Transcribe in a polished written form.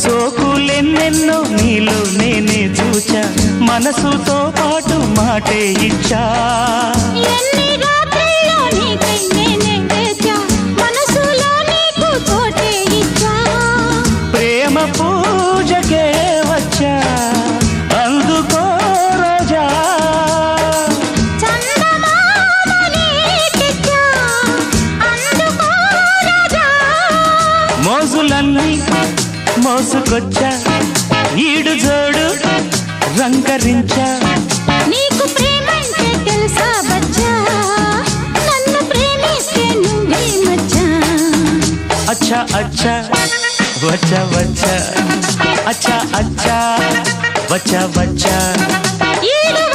సోకులెన్నెన్నో నీలో నేనే చూచా మనసుతో పాటు మాటే ఇచ్చా ఎన్ని రాత్రిలో నీకై నేనే వేచా మనసులో నీకు చోటే ఇచ్చా ప్రేమ పూజకే వచ్చా అందుకో రోజా చందమామని తెచ్చా అందుకో రాజా మోజులన్నీ మోసుకొచ్చా ఈడు జోడు రంగరించా నీకు ప్రేమంటే తెలుసా బచ్చా నన్ను ప్రేమిస్తే నువ్వే మచ్చా అచ్చా అచ్చా వచ్చా వచ్చా అచ్చా అచ్చా వచ్చా వచ్చా ఈడు